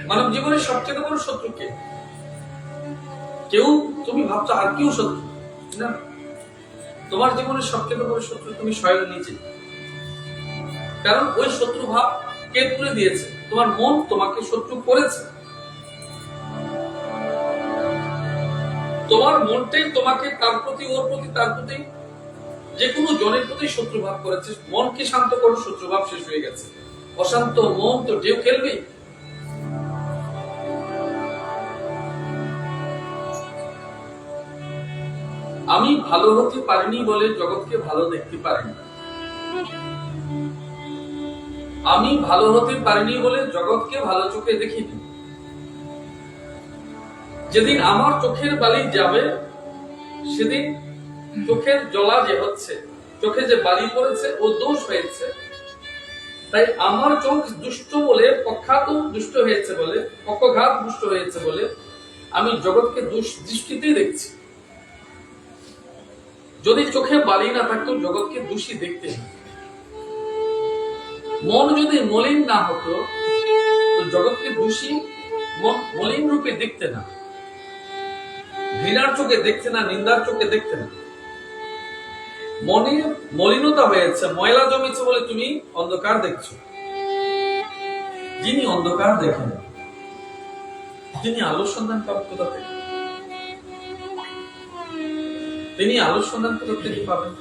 মানব জীবনের সবচেয়ে বড় শত্রু কে? কেউ তুমি ভাবছো আর কেউ শত্রু না, তোমার জীবনের সবচেয়ে বড় শত্রু তুমি স্বয়ং নিজে। কারণ ওই শত্রু ভাব কে তুলে দিয়েছে? তোমার মন তোমাকে শত্রু করেছে। তোমার মনটাই তোমাকে তার প্রতি, ওর প্রতি, তার প্রতি, যে কোনো জনের প্রতি শত্রু ভাব করেছে। মনকে শান্ত করো, শত্রু ভাব শেষ হয়ে গেছে। অশান্ত মন তো ঢেউ খেলবেই। আমি ভালো হতে পারিনি বলে জগৎকে ভালো দেখতে পারিনি। আমি ভালো হতে পারিনি বলে জগৎকে ভালো চোখে দেখিনি। যেদিন আমার চোখের বালি যাবে, সেদিন চোখের জ্বলা যে হচ্ছে, চোখে যে বালি পড়েছে ও দোষ হয়েছে। তাই আমার চোখ দুষ্ট বলে, পক্ষাত দুষ্ট হয়েছে বলে, পক্ষঘাত দুষ্ট হয়েছে বলে আমি জগৎকে দৃষ্টিতেই দেখছি। যদি চোখে বালি না থাকতো জগৎকে দোষী দেখতে না। মন যদি মলিন না হতো তো জগৎকে দোষী মলিন রূপে দেখতে না, ঘৃণার চোখে দেখতে না, নিন্দার চোখে দেখতে না। মনে মলিনতা হয়েছে, ময়লা জমেছে বলে তুমি অন্ধকার দেখছো। যিনি অন্ধকার দেখেন তিনি আলোর সন্ধান পাবেন কোথা থেকে? তিনি আলোর সন্ধান কোথা থেকে পাবেন?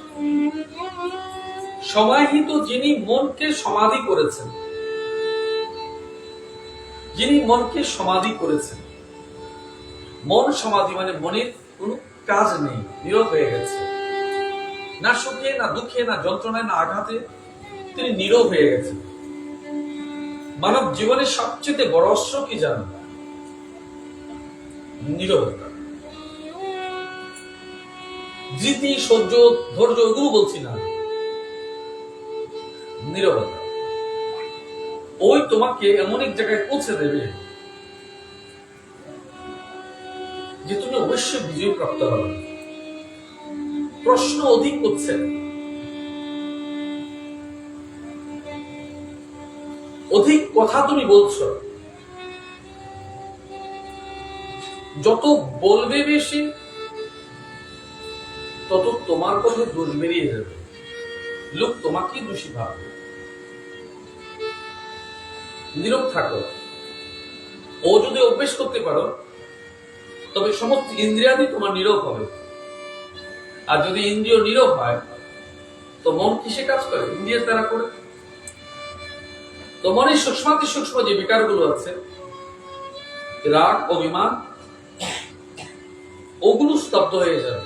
সমাহিত যিনি মনকে সমাধি করেছেন, যিনি মনকে সমাধি করেছেন। মন সমাধি মানে মনের কোনো কাজ নেই, নীরব হয়ে গেছে। না সুখে, না দুঃখে, না যন্ত্রণায়, না আঘাতে তিনি নীরব হয়ে গেছেন। মানব জীবনের সবচেয়ে বড় অস্ত্র কি জানো? নীরবতা। ধৃতি, সহ্য, ধৈর্য এগুলো বলছি না, নীরবতা। ওই তোমাকে এমন এক জায়গায় পৌঁছে দেবে যে তুমি অবশ্যই বিজয় প্রাপ্ত হবে। প্রশ্ন অধিক করছে, অধিক কথা তুমি বলছো। যত বলবে বেশি তত তোমার কথা দোষ বেরিয়ে যাবে, লোক তোমাকেই দোষী ভাববে। নীরব থাকো। ও যদি অভ্যেস করতে পারো তবে সমস্ত ইন্দ্রিয়াদি তোমার নীরব হবে। আর যদি ইন্দ্রিয় নীরব হয় তো মন কিসে কাজ করে? ইন্দ্রিয়ের দ্বারা করে। তো মনের সূক্ষ্মাতি সূক্ষ্ম যে বিকারগুলো আছে, রাগ, অভিমান, ওগুলো স্তব্ধ হয়ে যাবে।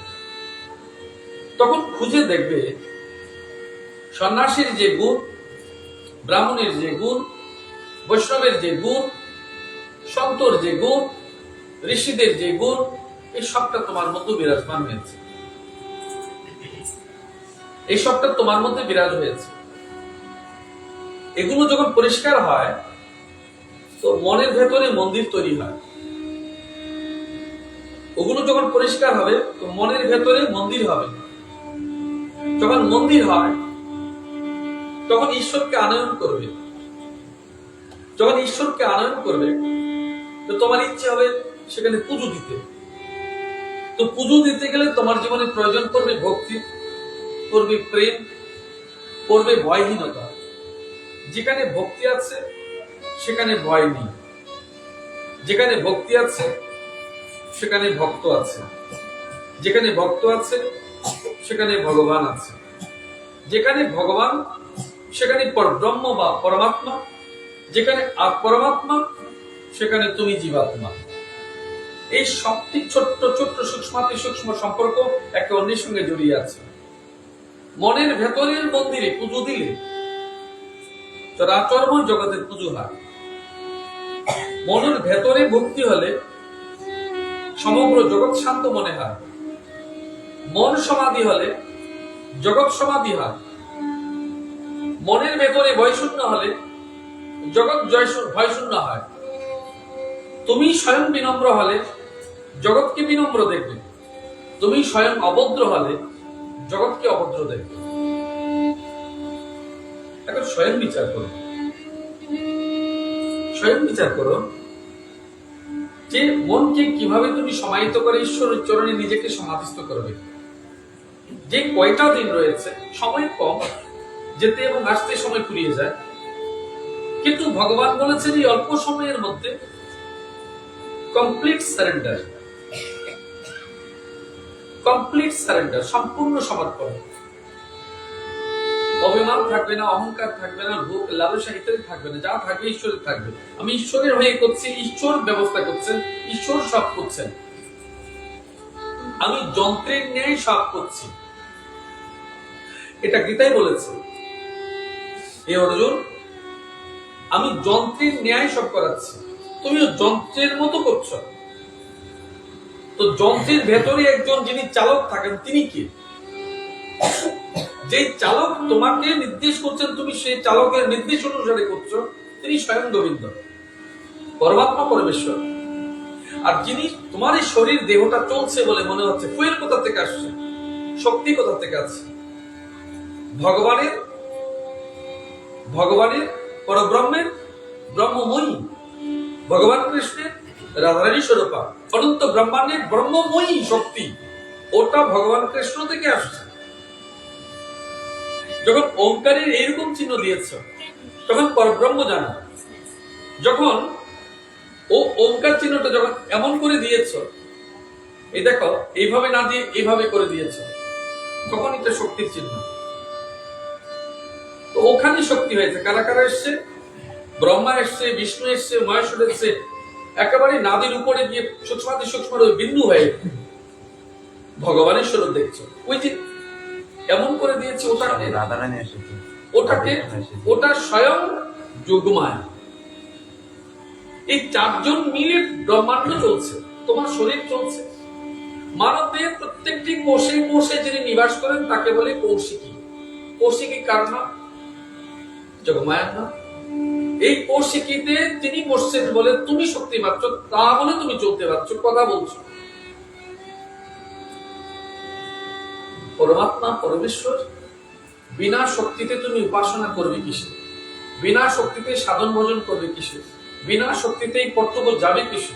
তখন খুঁজে দেখবে সন্ন্যাসীর যে গুণ, ব্রাহ্মণের যে গুণ, বৈষ্ণবের যে গুণ, সন্তর যে গুণ, ঋষিদের যে গুণ, এই সবটা তোমার মধ্যে বিরাজমান হয়েছে। এই সবটা তোমার মধ্যে বিরাজ হয়েছে। এগুলো যখন পরিষ্কার হয় তো মনের ভেতরে মন্দির তৈরি হয়। ওগুলো যখন পরিষ্কার হবে তো মনের ভেতরে মন্দির হবে। যখন মন্দির হয় তখন ঈশ্বরকে আনয়ন করবে। যখন ঈশ্বরকে আনয়ন করবে তো তোমার ইচ্ছে হবে সেখানে পুজো দিতে। তো পুজো দিতে গেলে তোমার জীবনে প্রয়োজন করবে ভক্তি, করবে প্রেম, করবে ভয়হীনতা। যেখানে ভক্তি আছে সেখানে ভয় নেই, যেখানে ভক্তি আছে সেখানে ভক্ত আছে, যেখানে ভক্ত আছে সেখানে ভগবান আছে, যেখানে ভগবান সেখানে ব্রহ্ম বা পরমাত্মা, যেখানে পরমাত্মা সেখানে তুমি জীবাত্মা। এই সবটি ছোট্ট ছোট্ট সূক্ষ্মাতি সূক্ষ্ম সম্পর্ক একে অন্যের সঙ্গে জড়িয়ে আছে। মনের ভেতরের মন্দিরে পুজো দিলে চরাচরময় জগতের পুজো হয়। মনের ভেতরে ভক্তি হলে সমগ্র জগৎ শান্ত মনে হয়। মন সমাধি হলে জগৎ সমাধি হয়। মনের ভেতরে ভয়শূন্য হলে জগৎ ভয়শূন্য হয়। তুমি স্বয়ং বিনম্র হলে জগৎকে বিনম্র দেখবে। তুমি স্বয়ং অভদ্র হলে জগৎকে অভদ্র দেখবে। এখন স্বয়ং বিচার করো। স্বয়ং বিচার করো যে মনকে কিভাবে তুমি সমাহিত করে ঈশ্বরের চরণে নিজেকে সমাধিস্থ করবে। যে কয়টা দিন রয়েছে, সময় কম, যেতে এবং আসতে সময় ফুরিয়ে যায়, কিন্তু ভগবান বলেছেন এই অল্প সময়ের মধ্যে কমপ্লিট সারেন্ডার, কমপ্লিট সারেন্ডার, সম্পূর্ণ সমর্পণ। অভিমান থাকবে না, অহংকার থাকবে না, ভোগ লালসা ইত্যাদি থাকবে না, যা থাকবে ঈশ্বরের থাকবে। আমি ঈশ্বরের হয়ে করছি, ঈশ্বর ব্যবস্থা করছেন, ঈশ্বর সব করছেন, আমি যন্ত্রের ন্যায় সব করছি। এটা গীতায় বলেছে, হে অর্জুন, আমি যন্ত্রের ন্যায় সব করাচ্ছি, তুমিও যন্ত্রের মতো করছো। তো যন্ত্রের ভেতরে একজন যিনি চালক থাকেন, তিনি কি? যে চালক তোমাকে নির্দেশ করছেন, তুমি সেই চালকের নির্দেশ অনুসারে করছো, তিনি স্বয়ং গোবিন্দ, পরমাত্মা, পরমেশ্বর। আর যিনি তোমার এই শরীর দেহটা চলছে বলে মনে হচ্ছে, ফুয়েল কোথা থেকে আসছে, শক্তি কোথা থেকে আসছে? ভগবানের, ভগবানের, পরব্রহ্মের, ব্রহ্মময়ী ভগবান কৃষ্ণের রাধারানী স্বরূপা, অনন্ত ব্রহ্মাণ্ডের ব্রহ্মময়ী শক্তি, ওটা ভগবান কৃষ্ণ থেকে আসছে। যখন ওঙ্কারের এইরকম চিহ্ন দিয়েছ, তখন পরব্রহ্ম জানা। যখন ও ওঙ্কার চিহ্নটা যখন এমন করে দিয়েছ, এই দেখো, এইভাবে না দিয়ে এইভাবে করে দিয়েছ, তখন এটা শক্তির চিহ্ন। তো ওখানে শক্তি হয়েছে। কারা কারা এসছে? ব্রহ্মা এসছে, বিষ্ণু এসছে, মহেশ্বর এসছে, একেবারে নাদির উপরে গিয়ে সূক্ষ্মাতি সূক্ষ্ম বিন্দু হয়ে ভগবানের স্বরূপ দেখছো। ওই যে এমন করে দিয়েছে, ওটাকে, ওটা স্বয়ং যোগমায়া। এই চারজন মিলে ব্রহ্মাণ্ড চলছে, তোমার শরীর চলছে। মানবের প্রত্যেকটি কোষে কোষে যিনি নিবাস করেন তাকে বলে কৌশিকী। কৌশিকী কার নাম? যোগমায়ার নাম। এই কৌশিকীতে তিনি বসছেন বলে তুমি শক্তি পাচ্ছ, তা বলে তুমি চলতে পারছো, কথা বলছো। পরমাত্মা, পরমেশ্বর, বিনা শক্তিতে তুমি উপাসনা করবে কিসে? বিনা শক্তিতে সাধন ভজন করবে কিসে? বিনা শক্তিতে এই কর্তব্য যাবে কিসে?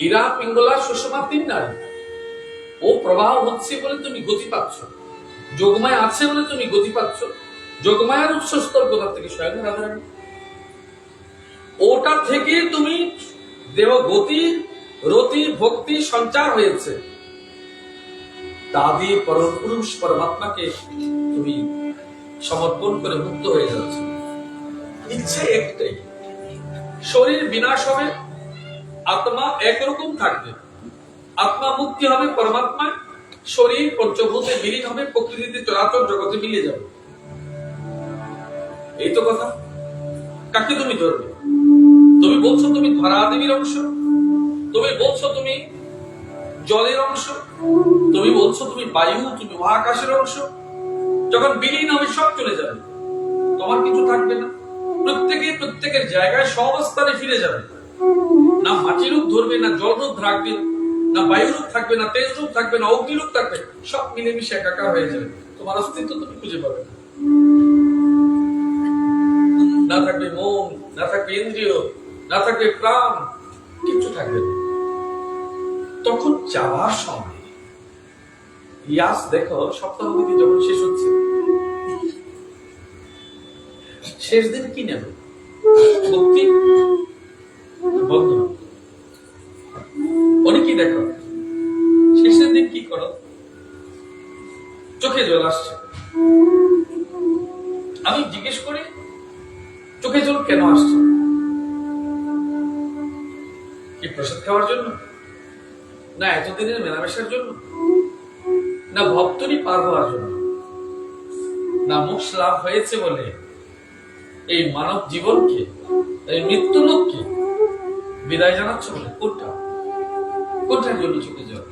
ইরা, পিঙ্গলা, সুষমা তিন নারী, ও প্রবাহ হচ্ছে বলে তুমি গতি পাচ্ছ, যোগমায়া আছে বলে তুমি গতি পাচ্ছ। যোগমায়ার উৎসস্থল কোথা থেকে? স্বয়ং রাধারানী। ওটা থেকে তুমি দেহ গতি, রতি, ভক্তি সঞ্চার হয়েছে, তা দিয়ে পরমপুরুষ পরমাত্মাকে তুমি সমর্পণ করে মুক্ত হয়ে যাচ্ছ। ইচ্ছে একটাই, শরীর বিনাশ হবে, আত্মা একরকম থাকবে। আত্মা মুক্তি হবে পরমাত্মায়, শরীর পঞ্চভূতে বিলীন হবে, প্রকৃতিতে চরাচর জগতে মিলে যাবে। এই তো কথা। কাকে তুমি ধরবে? তুমি বলছো তুমি ধরাদেবীর অংশ, তুমি বলছো তুমি জলের অংশ, তুমি বলছো তুমি বায়ু, তুমি মহাকাশের অংশ। যখন বিলীন হবে সব চলে যাবে, তোমার কিছু থাকবে না। প্রত্যেকে প্রত্যেকের জায়গায় সহাবস্থানে ফিরে যাবে। না মাটির রূপ ধরবে, না জল রূপ থাকবে, না বায়ু রূপ থাকবে, না তেজ রূপ থাকবে, না অগ্নি রূপ থাকবে, সব মিলেমিশে একাকার হয়ে যাবে। তোমার অস্তিত্ব তুমি খুঁজে পাবে না। না থাকবে মন, না থাকবে ইন্দ্রিয়, না থাকবে প্রাণ, কিচ্ছু থাকবে না। তখন যাওয়ার সময় ইয়াস দেখো, সপ্তাহবিধি যখন শেষ হচ্ছে, শেষ দিন কি নেবে? মুক্তি, বন্ধ। অনেকেই দেখো শেষের দিন কি করো? চোখে জল আসছে। আমি জিজ্ঞেস করি, চোখে জল কেন আসছে? কি প্রসাদ খাওয়ার জন্য? না এতদিনের মেলামেশার জন্য? না ভক্তরই পার হওয়ার জন্য? না মোক্ষ লাভ হয়েছে বলে এই মানব জীবনকে, এই মৃত্যু লোককে বিদায় জানাচ্ছ বলে? কোনটা, কোনটার জন্য চোখে জল?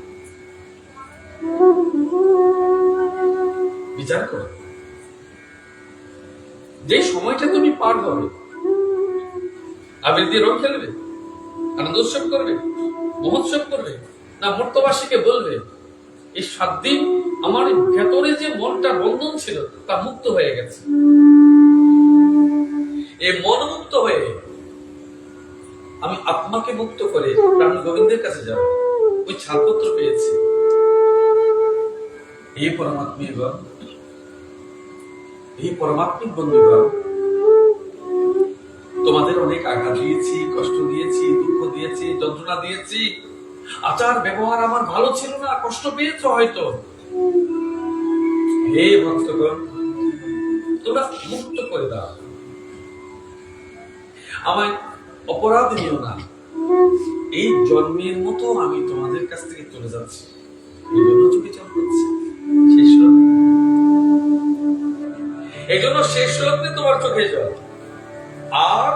বিচার করো। যে সময়টা তুমি পার হবে, আবির দিয়ে রং খেলবে, আনন্দ উৎসব করবে, মহোৎসব করবে, না মর্তবাসীকে বলবে এই 7 দিন আমার ভেতরে যে মনটা বন্ধন ছিল তা মুক্ত হয়ে গেছে। এই মন মুক্ত হয়ে আমি আত্মাকে মুক্ত করে প্রাণ গোবিন্দের কাছে যাব, ওই ছাড়পত্র পেয়েছি। এই পরমাত্মীগণ, এই পরমাত্মিক বন্ধুগণ, তোমাদের অনেক আঘাত দিয়েছি, কষ্ট দিয়েছি, দুঃখ দিয়েছি, যন্ত্রণা দিয়েছি, আচার ব্যবহার আমার ভালো ছিল না, কষ্ট পেয়েছ হয়তো। হে ভক্তগণ, তোমরা মুক্ত করে দাও, আমায় অপরাধ নিও না। এই জন্মের মতো আমি তোমাদের কাছ থেকে চলে যাচ্ছি, এই জন্য চোখে জল করছে, শেষ শ্লোক, এই জন্য শেষ শ্লোকে তোমার চোখে জল। আর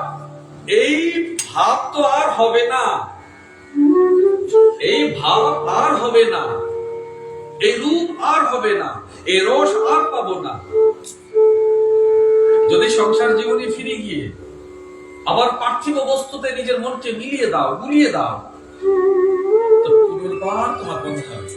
এই ভাব তো আর হবে না, এই ভাব আর হবে না, এই রূপ আর হবে না, এই রস আর পাবো না। যদি সংসার জীবনে ফিরে গিয়ে আবার পার্থিব বস্তুতে নিজের মনকে মিলিয়ে দাও, গুলিয়ে দাও, তো পুনর্বার তোমার বন্ধ হবে।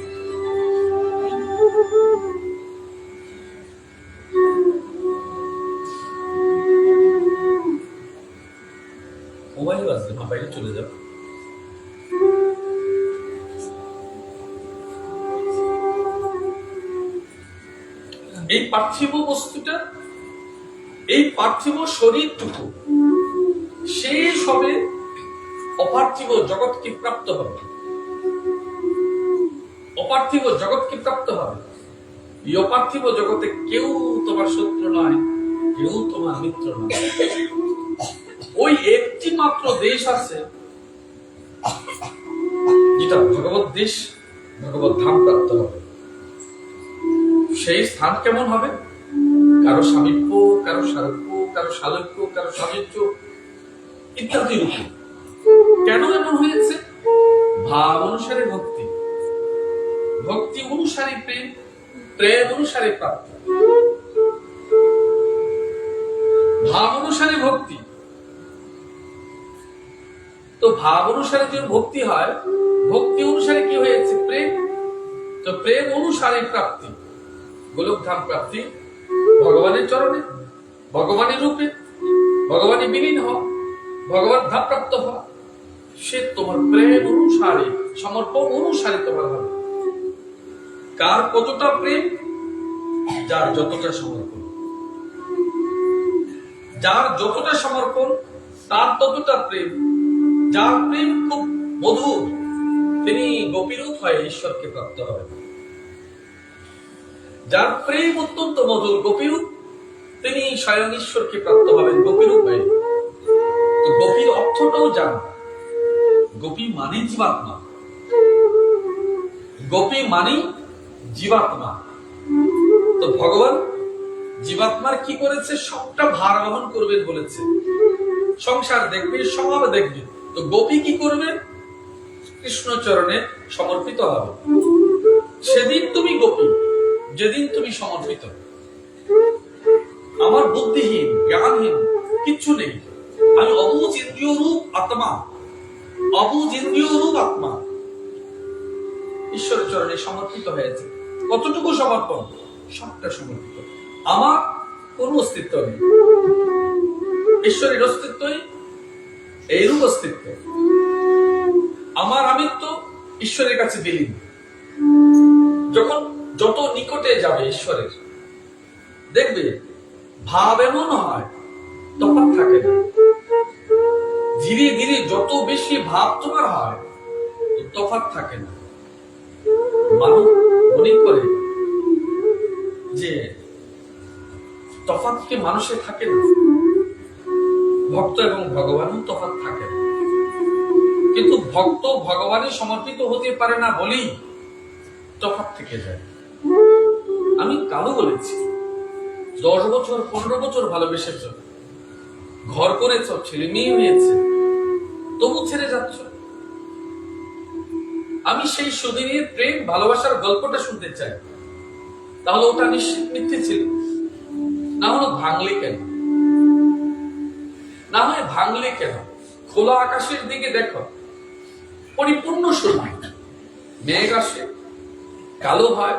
মোবাইল আছে, মোবাইলে চলে যাও। এই পার্থিব বস্তুটা, এই পার্থিব শরীরটুকু শেষ হবে, অপার্থিব জগৎকে প্রাপ্ত হবে, অপার্থিব জগৎকে প্রাপ্ত হবে। এই অপার্থিব জগতে কেউ তোমার শত্রু নয়, কেউ তোমার মিত্র নয়। ওই একটি মাত্র দেশ আছে যেটা ভগবত দেশ, ভগবত ধাম প্রাপ্ত হবে। সেই স্থান কেমন হবে? কারো সামীপ্য, কারো সারূপ্য, কারো সালোক্য, কারো সাযুজ্য ইত্যাদি রূপে। কেন এমন হয়েছে? ভাব অনুসারে ভক্তি, ভক্তি অনুসারে প্রেম, প্রেম অনুসারে প্রাপ্তি, ভাব অনুসারে ভক্তি। তো ভাব অনুসারে যে ভক্তি হয়, ভক্তি অনুসারে কি হয়েছে? প্রেম। তো প্রেম অনুসারে প্রাপ্তি, গোলক ধাম প্রাপ্তি, ভগবানের চরণে, ভগবানের রূপে, ভগবানের বিলীন হওয়া, ভগবান ধাম প্রাপ্ত হওয়া। সে তোমার প্রেম অনুসারে, সমর্পণ অনুসারে তোমার হবে। কার কতটা প্রেম? যার যতটা সমর্পণ। যার যতটা সমর্পণ তার ততটা প্রেম। যার প্রেম খুব মধুর, তিনি গোপীরূপ হয়ে ঈশ্বরকে প্রাপ্ত হবেন। যার প্রেম অত্যন্ত মধুর, গোপীরূপ, তিনি স্বয়ং ঈশ্বরকে প্রাপ্ত হবেন গোপীরূপ হয়ে। তো গোপীর অর্থটাও জান, গোপী মানে জীবাত্মা, গোপী মানে জীবাত্মা। তো ভগবান জীবাত্মার কি করেছে? সবটা ভার বহন করবেন বলেছে। সংসার দেখবে, সব দেখবে। তো গোপী কি করবেন? কৃষ্ণ চরণে সমর্পিত হবে। সেদিন তুমি গোপী, যেদিন তুমি সমর্পিত। আমার বুদ্ধিহীন, জ্ঞানহীন কিচ্ছু নেই, আমি অবুঝ ইন্দ্রিয় রূপ আত্মা, অবুঝ ইন্দ্রিয় রূপ আত্মা ঈশ্বরের চরণে সমর্পিত হয়েছে। কতটুকু সমর্পণ? সবটা সমর্পিত। আমার কোন অস্তিত্ব নেই, ঈশ্বরের অস্তিত্বই এইরূপ অস্তিত্ব। আমার আমিত্ব ঈশ্বরের কাছে বিলীন। যখন যত নিকটে যাবে ঈশ্বরের, দেখবে ভাব এমন হয় তফাৎ থাকে না। ধীরে ধীরে যত বেশি ভাব তোমার হয়, তফাৎ থাকে না। মানুষ মনে করে যে তফাৎ কি মানুষের থাকে না? ভক্ত এবং ভগবানও তফাৎ থাকে না। কিন্তু ভক্ত ভগবানের সমর্পিত হতে পারে না বলেই তফাৎ থেকে যায়। আমি কালো বলেছি, 10 বছর 15 বছর ভালোবেসেছ, ঘর করেছ, ছেলে মেয়ে হয়েছে, তবু ছেড়ে যাচ্ছ। আমি সেই সুদিনের প্রেম ভালোবাসার গল্পটা শুনতে চাই। তাহলে ওটা নিশ্চিত মিথ্যে ছিল। না হলো ভাঙলে কেন? না হয় ভাঙলে কেন? খোলা আকাশের দিকে দেখো, পরিপূর্ণ শূন্য। মেঘ আসে, কালো হয়,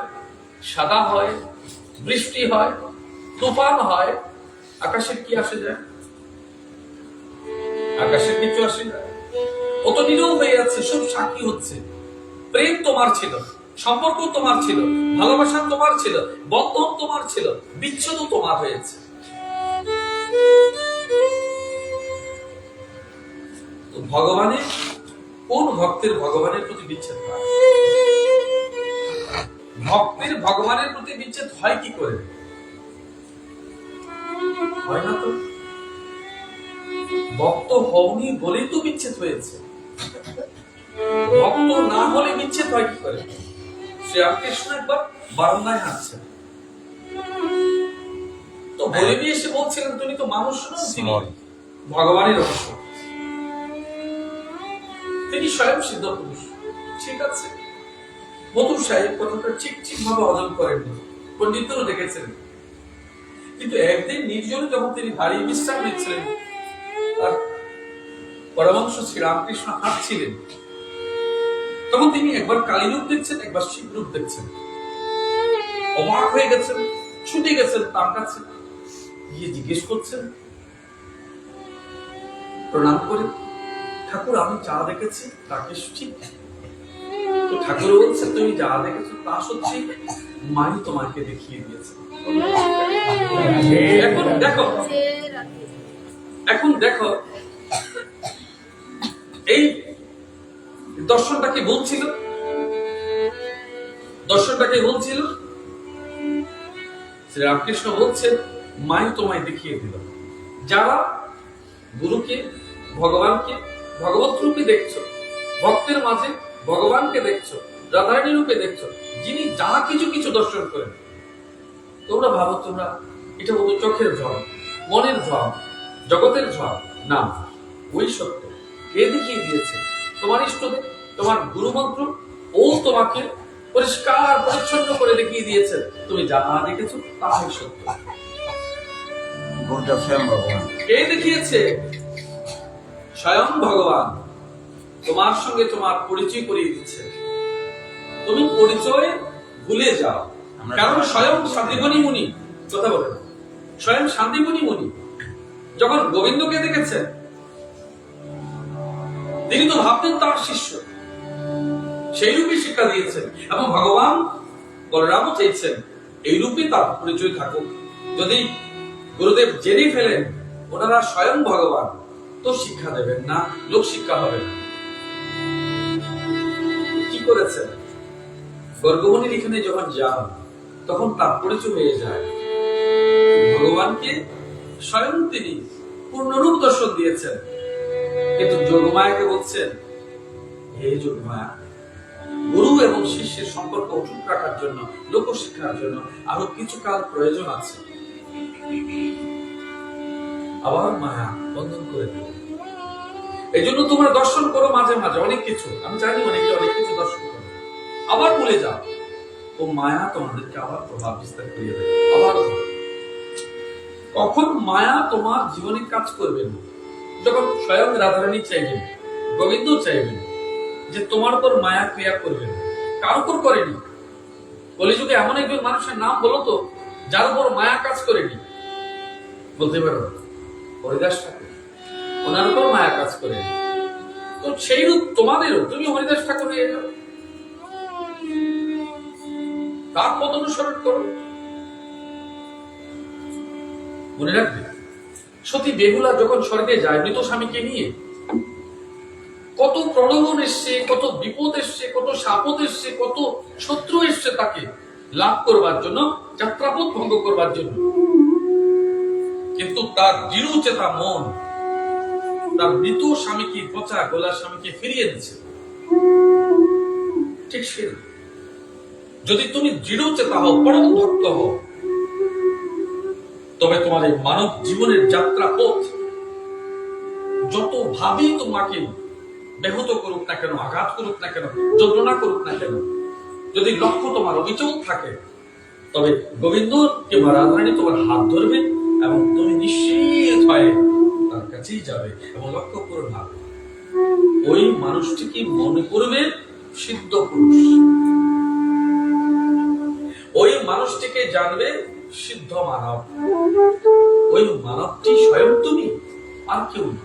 সাদা হয়, বৃষ্টি হয়, তুফান হয়, আকাশের কি আসে যায়? আকাশের কিছু আসে না, অত নীরব হয়ে আছে, সব সাক্ষী হচ্ছে। প্রেম তোমার ছিল, সম্পর্ক তোমার ছিল, ভালোবাসা তোমার ছিল, বন্ধন তোমার ছিল, বিচ্ছেদও তোমার হয়েছে। ভগবানের কোন ভক্তের ভগবানের প্রতি বিচ্ছেদ হয়? ভক্তের ভগবানের প্রতি বিচ্ছেদ হয় কি করে? হয় না তো। ভক্ত হওনি বলেই তো বিচ্ছেদ হয়েছে। ভক্ত না হলে বিচ্ছেদ হয় কি করে? শ্রীরামকৃষ্ণ একবার বারান্দায় হাঁটছেন, তো বলে নিয়ে এসে বলছিলেন, তুমি তো মানুষ নন, তিনি ভগবানের অংশ, তিনি স্বয়ং সিদ্ধ পুরুষ। ঠিক আছে, মধুর সাহেব কথাটা ঠিক ঠিক ভাবে হজম করেননি, পণ্ডিতও দেখেছেন। কিন্তু একদিন নির্জনে যখন তিনি ভারী বিশ্রাম নিচ্ছিলেন আর পরমাংশ শ্রীরামকৃষ্ণ হাঁটছিলেন, তখন তিনি একবার কালী রূপ দেখছেন, একবার শিব রূপ দেখছেন। অবাক হয়ে গেছেন, ছুটে গেছেন তার কাছে, গিয়ে জিজ্ঞেস করছেন, প্রণাম করে, ঠাকুর আমি যা দেখেছি তাকে ঠিক? তো ঠাকুর বলছে, তুমি যা দেখেছো তা সত্যি, মাই তোমাকে দেখিয়ে দিয়েছে। এখন দেখো এই দর্শনটাকে বলছিল, শ্রীরামকৃষ্ণ বলছেন, মাই তোমায় দেখিয়ে দিল। যারা গুরুকে, ভগবানকে ভগবত রূপে দেখছো, ভক্তের মাঝে ভগবানকে দেখছো, রাধারানী রূপে দেখছো, যিনি যা কিছু কিছু দর্শন করেন, তোমরা ভাবো তোমরা এটা বলতো চোখের ঝড়, মনের ঝড়, জগতের ঝড় না, ওই সত্য কে দেখিয়ে দিয়েছে? তোমার ইষ্টদেব, তোমার গুরুমন্ত্র, ও তোমাকে পরিষ্কার পরিচ্ছন্ন করে দেখিয়ে দিয়েছে। তুমি যা দেখেছো তাই সত্য। কে দেখিয়েছে? স্বয়ং ভগবান তোমার সঙ্গে তোমার পরিচয় করিয়ে দিচ্ছে। তুমি পরিচয় ভুলে যাও, কারণ স্বয়ং শান্তিমণি মুনি, কথা বলেন, স্বয়ং শান্তিমণি মুনি যখন গোবিন্দকে দেখেছেন, তিনি তো ভাবতেন তার শিষ্য, সেই রূপে শিক্ষা দিয়েছেন, এবং ভগবান বলরামও চাইছেন এই রূপে তার পরিচয় থাকুক। যদি গুরুদেব জেনে ফেলেন ওনারা স্বয়ং ভগবান, তো শিক্ষা দেবেন না, লোক শিক্ষা হবে না। কি করেছেন? গর্গমণির এখানে যখন যান, তখন তার পরিচয় হয়ে যায় ভগবানকে স্বয়ং তিনি পূর্ণরূপ দর্শন দিয়েছেন। কিন্তু যোগমায়াকে বলছেন, হে যোগমায়া, গুরু এবং শিষ্যের সম্পর্ক অটুট রাখার জন্য, লোকশিক্ষার জন্য আরো কিছু কাল প্রয়োজন আছে। আবার মায়া বন্ধন করে দেবে। এই জন্য তোমরা দর্শন করো মাঝে মাঝে অনেক কিছু, আমি জানি অনেকে অনেক কিছু দর্শন করো, আবার ভুলে যাও, ও মায়া তোমাদেরকে আবার প্রভাব বিস্তার করিয়ে দেবে। আবার কখন মায়া তোমার জীবনে কাজ করবে না? যখন স্বয়ং রাধারানী চাইবেন, গোবিন্দ চাইবেন যে তোমার উপর মায়া ক্রিয়া করবেন, কার উপর করেনি। কলিযুগে এমন একজন মানুষের নাম বলো তো যার উপর মায়া কাজ করেনি? বলতে পারো? হরিদাস ঠাকুর, ওনার উপর মায়া কাজ করেনি। তো সেই রূপ তোমাদেরও, তুমি হরিদাস ঠাকুর হয়ে যাও, তার পথ অনুসরণ করো। মনে রাখবে, সতী বেহুলা যখন স্বর্গে যায় মৃত স্বামীকে নিয়ে, কত প্রলোভন এসছে, কত বিপদ এসছে, কত শাপদ এসছে, কত শত্রু এসছে তাকে লাভ করবার জন্য, যাত্রাপথ ভঙ্গ করবার জন্য। কিন্তু তার দৃঢ় চেতা মন তার মৃত স্বামীকে, পচা গোলা স্বামীকে ফিরিয়ে দিচ্ছে। ঠিক সে, যদি তুমি দৃঢ় চেতা হও, পরম ভক্ত হও, তবে তোমার এই মানব জীবনের যাত্রা পথ যত ভাবেই তোমাকে ব্যাহত করুক না কেন, আঘাত করুক না কেন, যন্ত্রণা করুক না কেন, যদি লক্ষ্য তোমার অবিচল থাকে, তবে গোবিন্দ কিংবা রাধারানী তোমার হাত ধরবে এবং তুমি নিশ্চিত হয়ে তার কাছেই যাবে এবং লক্ষ্য পূরণ হবে। ওই মানুষটিকে মনে করবে সিদ্ধ পুরুষ, ওই মানুষটিকে জানবে সিদ্ধ মানব। ওই মানবটি স্বয়ং তুমি, আর কেউ না।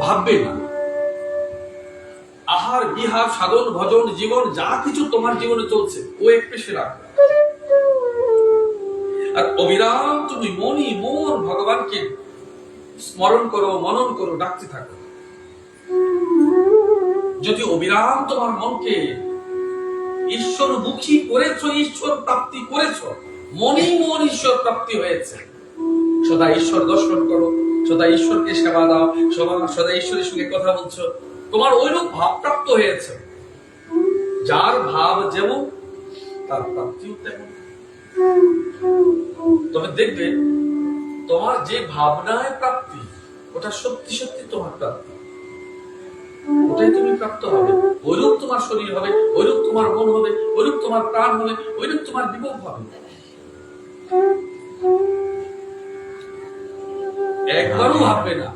ভাববে না। আহার বিহার সাধন ভজন জীবন যা কিছু তোমার জীবনে চলছে ও এক পেশে রাখো, আর অবিরাম তুমি মন ভগবানকে স্মরণ করো, মনন করো, ডাকতে থাকো। যদি অবিরাম তোমার মনকে ঈশ্বরমুখী করেছ, ঈশ্বর প্রাপ্তি করেছ, মনেই মন ঈশ্বর প্রাপ্তি হয়েছে, সদা ঈশ্বর দর্শন করো, সদা ঈশ্বরকে সেবা দাও, সদা ঈশ্বরের সঙ্গে কথা বলছো, তোমার ওইরূপ ভাব প্রাপ্ত হয়েছে। যার ভাব যেমন তার প্রাপ্তিও তেমন। তবে দেখবে তোমার যে ভাবনায় প্রাপ্তি ওটা সত্যি সত্যি তোমার প্রাপ্তি, ওটাই তুমি প্রাপ্ত হবে। ওইরূপ তোমার শরীর হবে, ওইরূপ তোমার মন হবে, ওইরূপ তোমার প্রাণ হবে, ওইরূপ তোমার বিভব হবে। একবারও ভাববে না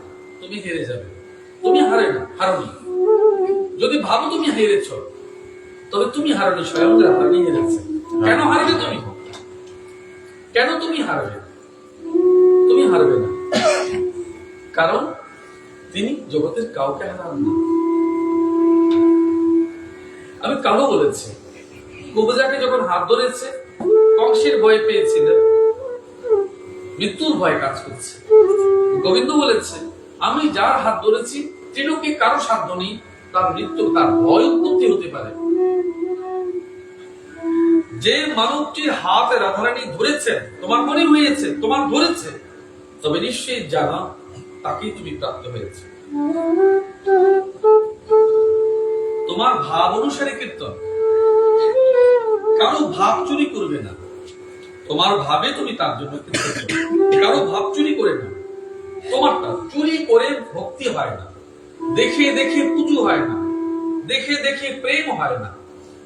তুমি হেরে যাবে, তুমি হারনি। যদি ভাবো তুমি হেরেছ, তবে তুমি হারনি, স্বয়ং হারনি হেরেছে। কেন হারবে তুমি? কেন তুমি হারবে? তুমি হারবে না, কারণ তিনি জগতের কাউকে হারান না। আমি কালো বলেছি, কবিতাকে যখন হাত ধরেছে কংসের ভয় পেয়েছিলেন, মৃত্যুর ভয় কাজ করছে। গোবিন্দ বলেছে আমি যার হাত ধরেছি ত্রিলোকে কারো সাধ্য নেই তার মৃত্যু, তার ভয় উৎপত্তি হতে পারে। যে মানবটির হাত রাধারানী ধরেছেন, তোমার মনে হয়েছে তোমার ধরেছে, তবে নিশ্চয়ই জানা তাকেই তুমি প্রাপ্ত হয়েছে। তোমার ভাব অনুসারে কীর্তন, কারো ভাব চুরি করবে না, তোমার ভাবে তুমি তার জন্য কীর্তন করবে। কারো ভাব চুরি করে না, তোমারটা চুরি করে ভক্তি হয় না, দেখে দেখে পুজো হয় না, দেখে দেখে প্রেম হয় না,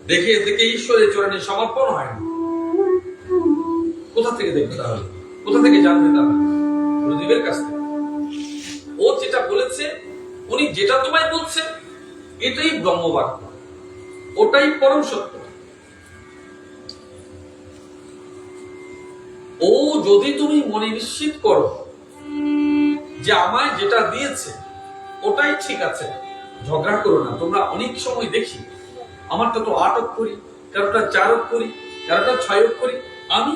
দেখে দেখে ঈশ্বরের চরণে সমর্পণ হয় না। কোথা থেকে দেখবে তাহলে? কোথা থেকে জানবে তাহলে? গুরুদেবের কাছ থেকে। ও যেটা বলেছে, উনি যেটা তোমায় বলছেন এটাই ব্রহ্মবাক্য, ওটাই পরম সত্য। ও যদি তুমি মনে নিশ্চিত করো যে আমায় যেটা দিয়েছে ওটাই ঠিক আছে, ঝগড়া করো না। তোমরা অনেক সময় দেখি আমারটা তো 8 অক্ষরি, কারোটা 4 অক্ষরি, কারোটা 6 অক্ষরি, আমি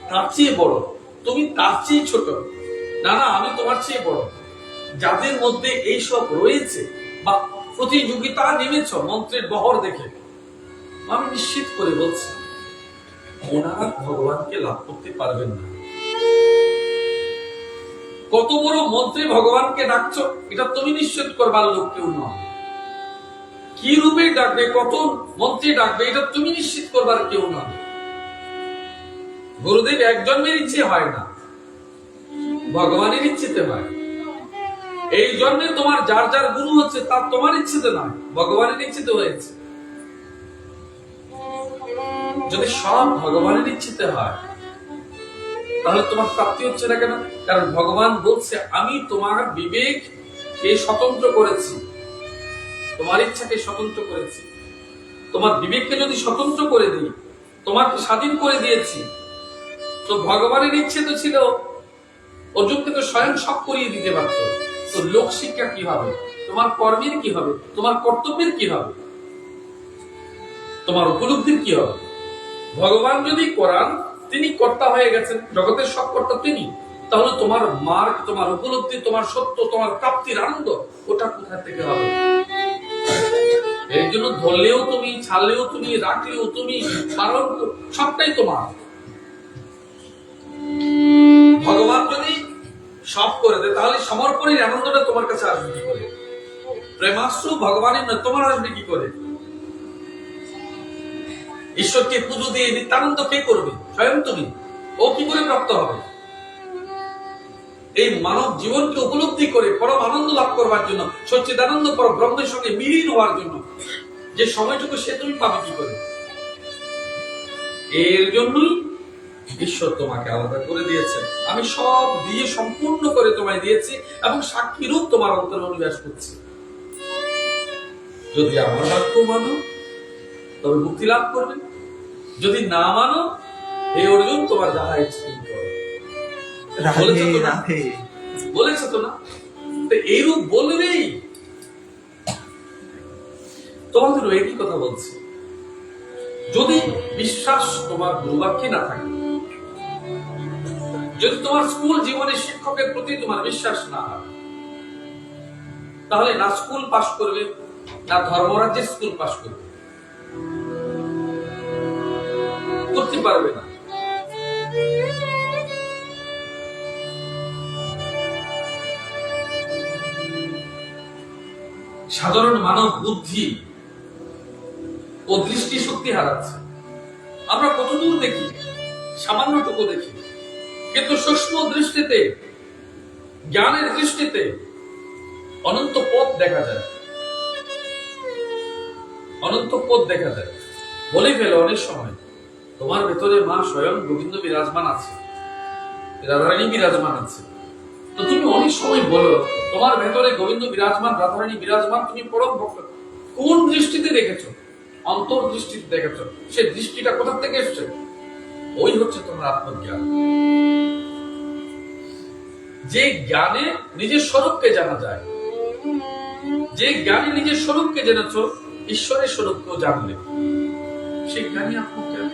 তার চেয়ে বড়, তুমি তার চেয়ে ছোট। না না, আমি তোমার চেয়ে বড়। যাদের মধ্যে এইসব রয়েছে বা প্রতিযোগিতা নেমেছ মন্ত্রের বহর দেখে, আমি নিশ্চিত করে বলছি ওনারা ভগবানকে লাভ করতে পারবেন না। কত বড় মন্ত্রে ভগবানকে ডাকছো এটা তুমি নিশ্চিত করবার লোক কেউ নয়। কি রূপে ডাকবে, কত মন্ত্রে ডাকবে এটা তুমি নিশ্চিত করবার কেউ নয়। গুরুদেব এক জন্মের ইচ্ছে হয় না, ভগবানের ইচ্ছেতে হয়। এই জন্মে তোমার যার যার গুরু হচ্ছে তার তোমার ইচ্ছেতে নয়, ভগবানের ইচ্ছেতে হয়েছে। যদি সব ভগবানের ইচ্ছেতে হয় তাহলে তোমার প্রাপ্তি হচ্ছে না কেন? কারণ ভগবান বলছে আমি তোমার বিবেককে স্বতন্ত্র করেছি, তোমার ইচ্ছাকে স্বতন্ত্র করেছি। তোমার বিবেককে যদি স্বতন্ত্র করে দিই, তোমাকে স্বাধীন করে দিয়েছি, তো ভগবানের ইচ্ছে তো ছিল অর্জুনকে তো স্বয়ং সব করিয়ে দিতে পারত। তো লোক শিক্ষা কি হবে, তোমার কর্মের কি হবে, তোমার কর্তব্যের কি হবে, তোমার উপলব্ধির কি হবে? ভগবান যদি করান, তিনি কর্তা হয়ে গেছেন, জগতের সব কর্তা তিনি, তাহলে তোমার মার্গ, তোমার উপলব্ধি, তোমার সত্য, তোমার প্রাপ্তির আনন্দ ওটা কোথা থেকে হবে? এর জন্য ধরলেও তুমি, ছাড়লেও তুমি, রাখলেও তুমি, পালন সবটাই তোমার। ভগবান যদি সব করে দেয় তাহলে সমর্পণের আনন্দটা তোমার কাছে আসবে কি করে? প্রেমাশ্রু ভগবানের নয়, তোমার আসবে কি করে? ঈশ্বরকে পুজো দিয়ে নিত্যানন্দ কে করবে? স্বয়ং তুমি। ও কি করে প্রাপ্ত হবে? এই মানব জীবনকে উপলব্ধি করে পরম আনন্দ লাভ করবার জন্য, সচ্চিদানন্দ পর ব্রহ্মের সঙ্গে মিলিন হওয়ার জন্য যে সময়টুকু সে তুমি পাবে কি করে? এর জন্যই ঈশ্বর তোমাকে আলাদা করে দিয়েছে। আমি সব দিয়ে সম্পূর্ণ করে তোমায় দিয়েছি এবং সাক্ষী রূপ তোমার অন্তরে অনুবাস করছি। যদি আমার বাক্য মানো তবে মুক্তি লাভ করবে, যদি না মানো হে অর্জুন তোমার যাহা ইচ্ছে তুমি করো। বলেছে তো না? তো এইরূপ বললেই তোমাদেরও একই কথা বলছি, যদি বিশ্বাস তোমার গুরুবাক্যে না থাকে, যদি তোমার স্কুল জীবনে শিক্ষকের প্রতি তোমার বিশ্বাস না হয়, তাহলে না স্কুল পাশ করবে, না ধর্মরাজ্যের স্কুল পাশ করবে, করতে পারবে না। সাধারণ মানব বুদ্ধি ও দৃষ্টি শক্তি হারাচ্ছে। আমরা কতদূর দেখি, সামান্যটুকু দেখি, কিন্তু সূক্ষ্ম দৃষ্টিতে, জ্ঞানের দৃষ্টিতে অনন্ত পথ দেখা যায়, অনন্ত পথ দেখা যায়। বলে ফেলে অনেক সময়, তোমার ভেতরে মা স্বয়ং গোবিন্দ বিরাজমান আছে, রাধারানী বিরাজমান আছে। তো তুমি অনেক সময় বলো তোমার ভেতরে গোবিন্দ বিরাজমান, রাধারানী বিরাজমান, তুমি পরম ভক্ত। কোন দৃষ্টিতে দেখেছো? অন্তর দৃষ্টিতে দেখেছো। সে দৃষ্টিটা কোথা থেকে এসছে? ওই হচ্ছে তোমার আত্মজ্ঞান। যে জ্ঞানে নিজের স্বরূপকে জানা যায়, যে জ্ঞানে নিজের স্বরূপকে জেনেছো, ঈশ্বরের স্বরূপকেও জানলে, সেই জ্ঞানী আত্মজ্ঞান।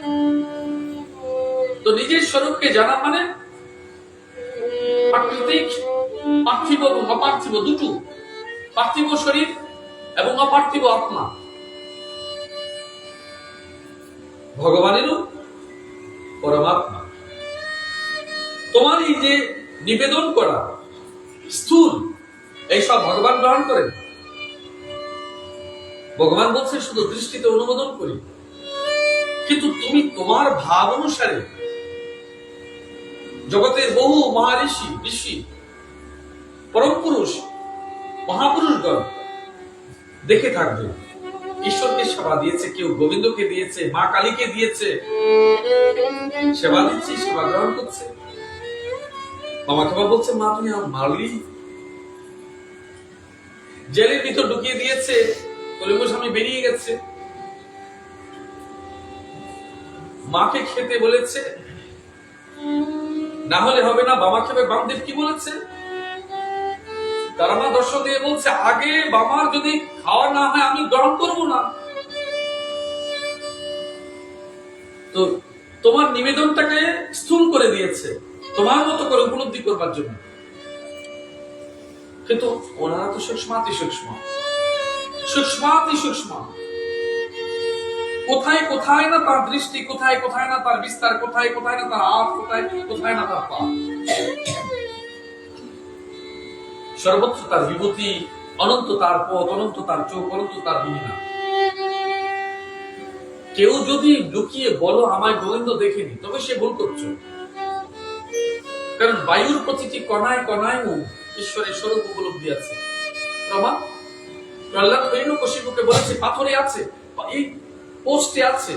তো নিজের স্বরূপকে জানা মানে প্রাকৃতিক, পার্থিব এবং অপার্থিব দুটো, পার্থিব শরীর এবং অপার্থিব আত্মা, ভগবানেরও পরমাত্মা। তোমার এই যে নিবেদন করা স্থূল, এইসব ভগবান গ্রহণ করেন। ভগবান বলছে শুধু দৃষ্টিতে অনুমোদন করি, কিন্তু তুমি তোমার ভাব অনুসারে জগতের বহু মহারিষি, ঋষি, পরম পুরুষ, মহাপুরুষগণ দেখে থাকবে ঈশ্বরকে সেবা দিয়েছে, কেউ গোবিন্দকে দিয়েছে, মা কালীকে দিয়েছে, সেবা দিচ্ছে, সেবা গ্রহণ করছে। মামাকে বলছে, মা তুমি আমার মারলি। জেলের ভিতর ঢুকিয়ে দিয়েছে, কলিঙ্গ স্বামী বেরিয়ে গেছে। মাকে খেতে বলেছে, না হলে হবে না, বাবা খেবে। বামদেব কি বলেছে? তারা মা দর্শন দিয়ে বলছে, আগে বাবার যদি খাওয়া না হয় আমি গ্রহণ করবো না। তো তোমার নিবেদনটাকে স্থূল করে দিয়েছে, তোমার মতো করে উপলব্ধি করবার জন্য। কিন্তু ওনারা তো সূক্ষ্মাতি সূক্ষ্ম, সূক্ষ্মাতি সূক্ষ্ম। কোথায় কোথায় না তার দৃষ্টি, কোথায় কোথায় না তার বিস্তার, কোথায় কোথায় না তার হাত, কোথায় কোথায় না তার পা। সর্বত্র তার বিভূতি, অনন্ত তার পথ, অনন্ত তার চোখ, অনন্ত তার মহিমা। কেউ যদি লুকিয়ে বলো আমায় গোবিন্দ দেখেনি, তবে সে ভুল করছো। কারণ বায়ুর প্রতিটি কণায় কণায় ঈশ্বরের স্বরূপ উপলব্ধি আছে। প্রমাণ প্রহ্লাদ হিরণ্যকশিপুকে বলেছে পাথরে আছে, এই পোস্টে আছে,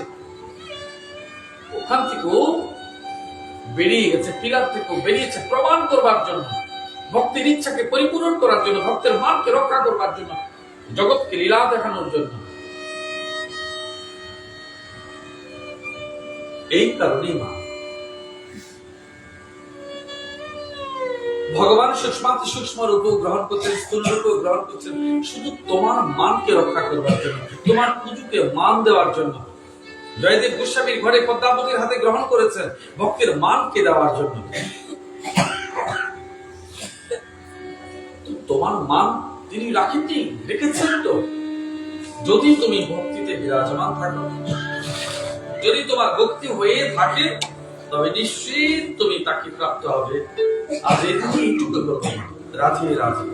ওখান থেকেও বেরিয়ে গেছে, পিলার থেকেও বেরিয়েছে, প্রমাণ করবার জন্য, ভক্তের ইচ্ছাকে পরিপূরণ করার জন্য, ভক্তের মানকে রক্ষা করবার জন্য, জগৎকে লীলা দেখানোর জন্য। এই কারণেই মা ভগবান সূক্ষ্মাতি সূক্ষ্ম রূপ গ্রহণ করছেন, স্থূল রূপ গ্রহণ করছেন, শুধু তোমার মানকে রক্ষা করবার জন্য, তোমার পুজোকে মান দেওয়ার জন্য। জয়দেব গোস্বামীর ঘরে পদ্মাবতীর হাতে গ্রহণ করেছেন ভক্তের মানকে দেওয়ার জন্য। তোমার মান তিনি রাখেননি, রেখেছেন তো। যদি তুমি ভক্তিতে বিরাজমান থাকো, যদি তোমার ভক্তি হয়ে থাকে, তবে নিশ্চিত তুমি তাকে প্রাপ্ত হবে। আজ এইটুকু রাধে রাধে।